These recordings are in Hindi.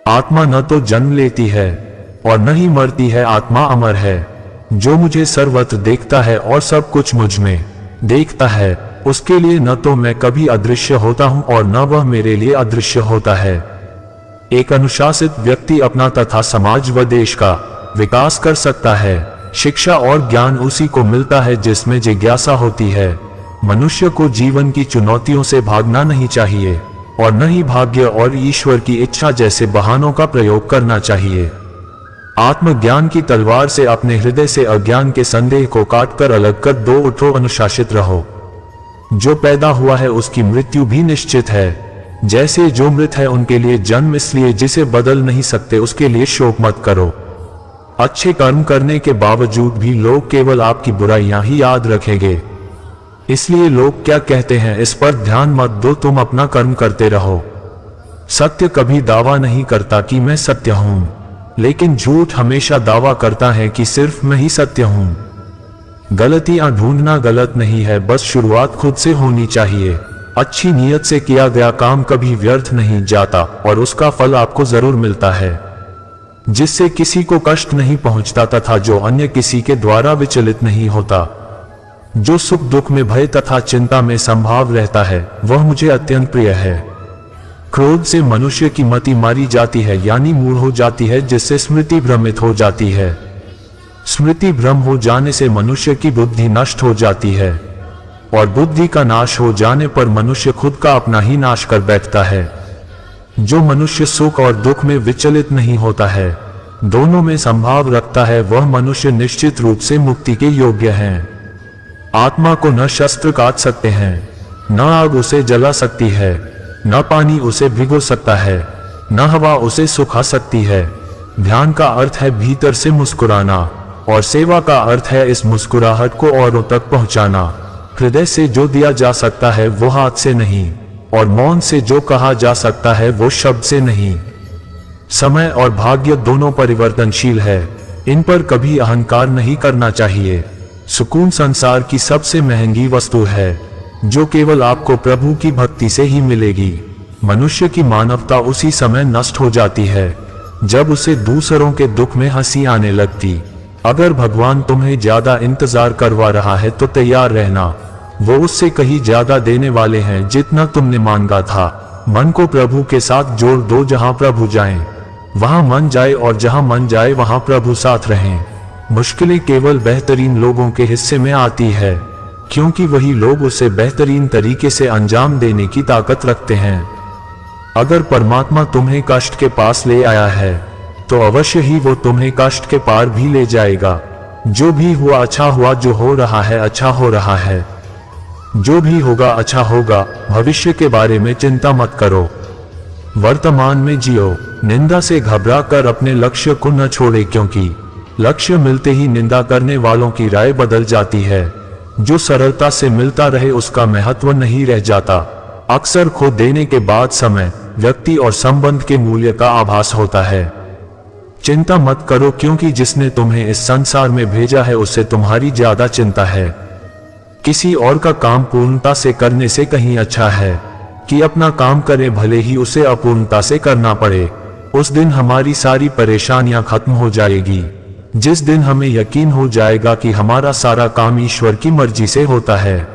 आत्मा न तो जन्म लेती है और न ही मरती है, आत्मा अमर है। जो मुझे सर्वत्र देखता है और सब कुछ मुझ में देखता है, उसके लिए न तो मैं कभी अदृश्य होता हूं और न वह मेरे लिए अदृश्य होता है। एक अनुशासित व्यक्ति अपना तथा समाज व देश का विकास कर सकता है। शिक्षा और ज्ञान उसी को मिलता है जिसमें जिज्ञासा होती है। मनुष्य को जीवन की चुनौतियों से भागना नहीं चाहिए और न ही भाग्य और ईश्वर की इच्छा जैसे बहानों का प्रयोग करना चाहिए। आत्मज्ञान की तलवार से अपने हृदय से अज्ञान के संदेह को काटकर अलग कर दो, उठो, अनुशासित रहो। जो पैदा हुआ है उसकी मृत्यु भी निश्चित है। जैसे जो मृत है उनके लिए जन्म इसलिए जिसे बदल नहीं सकते, उसके लिए शोक मत करो। अच्छे कर्म करने के बावजूद भी लोग केवल आपकी बुराइयां ही याद रखेंगे। इसलिए लोग क्या कहते हैं इस पर ध्यान मत दो, तुम अपना कर्म करते रहो। सत्य कभी दावा नहीं करता कि मैं सत्य हूं, लेकिन झूठ हमेशा दावा करता है कि सिर्फ मैं ही सत्य हूं। गलतियां ढूंढना गलत नहीं है, बस शुरुआत खुद से होनी चाहिए। अच्छी नीयत से किया गया काम कभी व्यर्थ नहीं जाता और उसका फल आपको जरूर मिलता है, जिससे किसी को कष्ट नहीं पहुंचता तथा जो अन्य किसी के द्वारा विचलित नहीं होता। जो सुख दुख में, भय तथा चिंता में संभाव रहता है वह मुझे अत्यंत प्रिय है। क्रोध से मनुष्य की मति मारी जाती है, यानी मूढ़ हो जाती है, जिससे स्मृति भ्रमित हो जाती है। स्मृति भ्रम हो जाने से मनुष्य की बुद्धि नष्ट हो जाती है और बुद्धि का नाश हो जाने पर मनुष्य खुद का अपना ही नाश कर बैठता है। जो मनुष्य सुख और दुख में विचलित नहीं होता है, दोनों में संभाव रखता है, वह मनुष्य निश्चित रूप से मुक्ति के योग्य है। आत्मा को न शस्त्र काट सकते हैं, न आग उसे जला सकती है, न पानी उसे भिगो सकता है, न हवा उसे सुखा सकती है। ध्यान का अर्थ है भीतर से मुस्कुराना और सेवा का अर्थ है इस मुस्कुराहट को औरों तक पहुंचाना। हृदय से जो दिया जा सकता है वो हाथ से नहीं, और मौन से जो कहा जा सकता है वो शब्द से नहीं। समय और भाग्य दोनों परिवर्तनशील है, इन पर कभी अहंकार नहीं करना चाहिए। सुकून संसार की सबसे महंगी वस्तु है, जो केवल आपको प्रभु की भक्ति से ही मिलेगी। मनुष्य की मानवता उसी समय नष्ट हो जाती है जब उसे दूसरों के दुख में हंसी आने लगती। अगर भगवान तुम्हें ज्यादा इंतजार करवा रहा है तो तैयार रहना, वो उससे कहीं ज्यादा देने वाले हैं जितना तुमने मांगा था। मन को प्रभु के साथ जोड़ दो, जहां प्रभु जाएं वहां मन जाए और जहां मन जाए वहां प्रभु साथ रहें। मुश्किलें केवल बेहतरीन लोगों के हिस्से में आती है, क्योंकि वही लोग उसे बेहतरीन तरीके से अंजाम देने की ताकत रखते हैं। अगर परमात्मा तुम्हें कष्ट के पास ले आया है तो अवश्य ही वो तुम्हें कष्ट के पार भी ले जाएगा। जो भी हुआ अच्छा हुआ, जो हो रहा है अच्छा हो रहा है, जो भी होगा अच्छा होगा। भविष्य के बारे में चिंता मत करो, वर्तमान में जियो। निंदा से घबरा कर अपने लक्ष्य को न छोड़े, क्योंकि लक्ष्य मिलते ही निंदा करने वालों की राय बदल जाती है। जो सरलता से मिलता रहे उसका महत्व नहीं रह जाता। अक्सर खो देने के बाद समय, व्यक्ति और संबंध के मूल्य का आभास होता है। चिंता मत करो, क्योंकि जिसने तुम्हें इस संसार में भेजा है उससे तुम्हारी ज्यादा चिंता है। किसी और का काम पूर्णता से करने से कहीं अच्छा है कि अपना काम करे, भले ही उसे अपूर्णता से करना पड़े। उस दिन हमारी सारी परेशानियां खत्म हो जाएगी, जिस दिन हमें यकीन हो जाएगा कि हमारा सारा काम ईश्वर की मर्जी से होता है।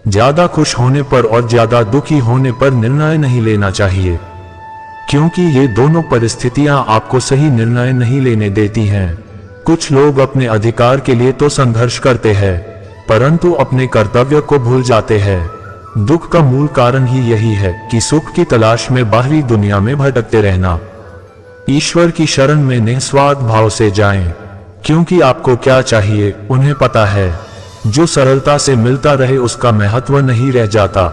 ज्यादा खुश होने पर और ज्यादा दुखी होने पर निर्णय नहीं लेना चाहिए, क्योंकि ये दोनों परिस्थितियां आपको सही निर्णय नहीं लेने देती हैं। कुछ लोग अपने अधिकार के लिए तो संघर्ष करते हैं, परंतु अपने कर्तव्य को भूल जाते हैं। दुख का मूल कारण ही यही है कि सुख की तलाश में बाहरी दुनिया में भटकते रहना। ईश्वर की शरण में निस्वार्थ भाव से जाएं, क्योंकि आपको क्या चाहिए उन्हें पता है। जो सरलता से मिलता रहे उसका महत्व नहीं रह जाता।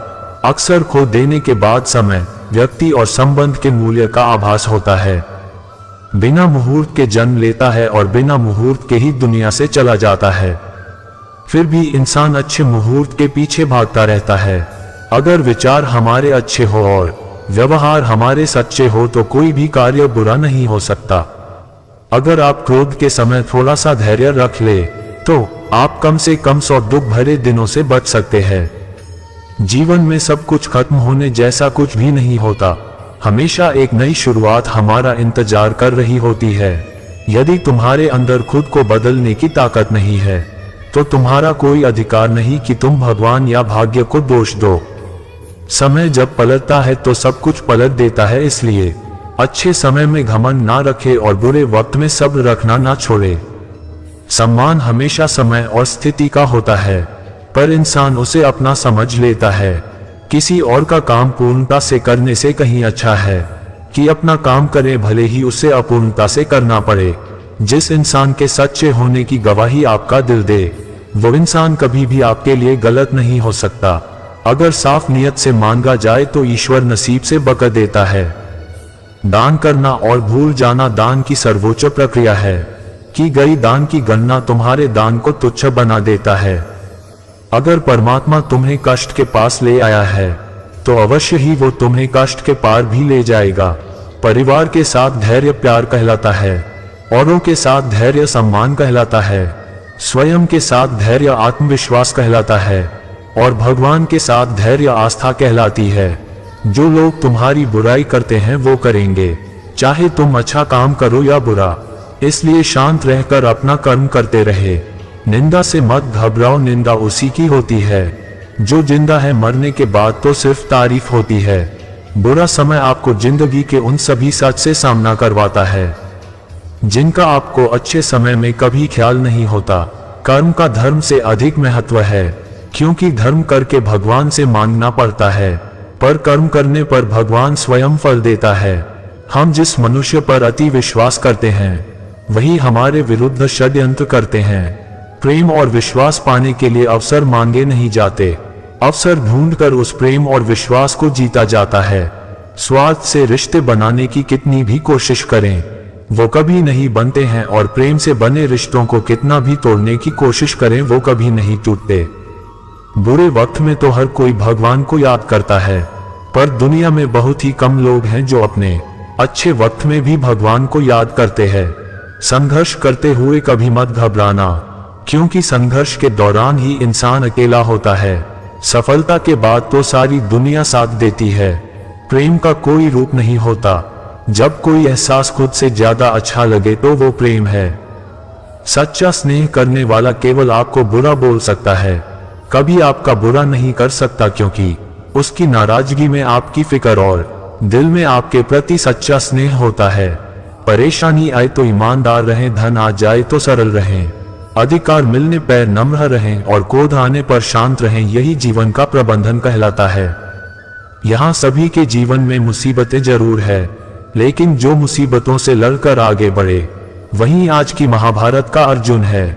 अक्सर खो देने के बाद समय, व्यक्ति और संबंध के मूल्य का आभास होता है। बिना मुहूर्त के जन्म लेता है और बिना मुहूर्त के ही दुनिया से चला जाता है। फिर भी इंसान अच्छे मुहूर्त के पीछे भागता रहता है। अगर विचार हमारे अच्छे हो और व्यवहार हमारे सच्चे हो तो कोई भी कार्य बुरा नहीं हो सकता। अगर आप क्रोध के समय थोड़ा सा धैर्य रख ले तो आप कम से कम 100 दुख भरे दिनों से बच सकते हैं। जीवन में सब कुछ खत्म होने जैसा कुछ भी नहीं होता। हमेशा एक नई शुरुआत हमारा इंतजार कर रही होती है। यदि तुम्हारे अंदर खुद को बदलने की ताकत नहीं है तो तुम्हारा कोई अधिकार नहीं कि तुम भगवान या भाग्य को दोष दो। समय जब पलटता है तो सब कुछ पलट देता है, इसलिए अच्छे समय में घमंड ना रखे और बुरे वक्त में सब्र रखना ना छोड़े। सम्मान हमेशा समय और स्थिति का होता है, पर इंसान उसे अपना समझ लेता है। किसी और का काम पूर्णता से करने से कहीं अच्छा है कि अपना काम करे, भले ही उसे अपूर्णता से करना पड़े। जिस इंसान के सच्चे होने की गवाही आपका दिल दे, वो इंसान कभी भी आपके लिए गलत नहीं हो सकता। अगर साफ नियत से मांगा जाए तो ईश्वर नसीब से बकर देता है। दान करना और भूल जाना दान की सर्वोच्च प्रक्रिया है। की गई दान की गणना तुम्हारे दान को तुच्छ बना देता है। अगर परमात्मा तुम्हें कष्ट के पास ले आया है तो अवश्य ही वो तुम्हें कष्ट के पार भी ले जाएगा। परिवार के साथ धैर्य प्यार कहलाता है, औरों के साथ धैर्य सम्मान कहलाता है, स्वयं के साथ धैर्य आत्मविश्वास कहलाता है और भगवान के साथ धैर्य आस्था कहलाती है। जो लोग तुम्हारी बुराई करते हैं वो करेंगे, चाहे तुम अच्छा काम करो या बुरा। इसलिए शांत रहकर अपना कर्म करते रहे। निंदा से मत घबराओ, निंदा उसी की होती है जो जिंदा है। मरने के बाद तो सिर्फ तारीफ होती है। बुरा समय आपको जिंदगी के उन सभी सच से सामना करवाता है जिनका आपको अच्छे समय में कभी ख्याल नहीं होता। कर्म का धर्म से अधिक महत्व है, क्योंकि धर्म करके भगवान से मांगना पड़ता है, पर कर्म करने पर भगवान स्वयं फल देता है। हम जिस मनुष्य पर अति विश्वास करते हैं वही हमारे विरुद्ध षड्यंत्र करते हैं। प्रेम और विश्वास पाने के लिए अवसर मांगे नहीं जाते, अवसर ढूंढकर उस प्रेम और विश्वास को जीता जाता है। स्वार्थ से रिश्ते बनाने की कितनी भी कोशिश करें वो कभी नहीं बनते हैं, और प्रेम से बने रिश्तों को कितना भी तोड़ने की कोशिश करें वो कभी नहीं टूटते। बुरे वक्त में तो हर कोई भगवान को याद करता है, पर दुनिया में बहुत ही कम लोग हैं जो अपने अच्छे वक्त में भी भगवान को याद करते हैं। संघर्ष करते हुए कभी मत घबराना, क्योंकि संघर्ष के दौरान ही इंसान अकेला होता है। सफलता के बाद तो सारी दुनिया साथ देती है। प्रेम का कोई रूप नहीं होता। जब कोई एहसास खुद से ज्यादा अच्छा लगे तो वो प्रेम है। सच्चा स्नेह करने वाला केवल आपको बुरा बोल सकता है, कभी आपका बुरा नहीं कर सकता, क्योंकि उसकी नाराजगी में आपकी फिक्र और दिल में आपके प्रति सच्चा स्नेह होता है। परेशानी आए तो ईमानदार रहें, धन आ जाए तो सरल रहें, अधिकार मिलने पर नम्र रहें और क्रोध आने पर शांत रहें। यही जीवन का प्रबंधन कहलाता है। यहाँ सभी के जीवन में मुसीबतें जरूर है, लेकिन जो मुसीबतों से लड़कर आगे बढ़े वही आज की महाभारत का अर्जुन है।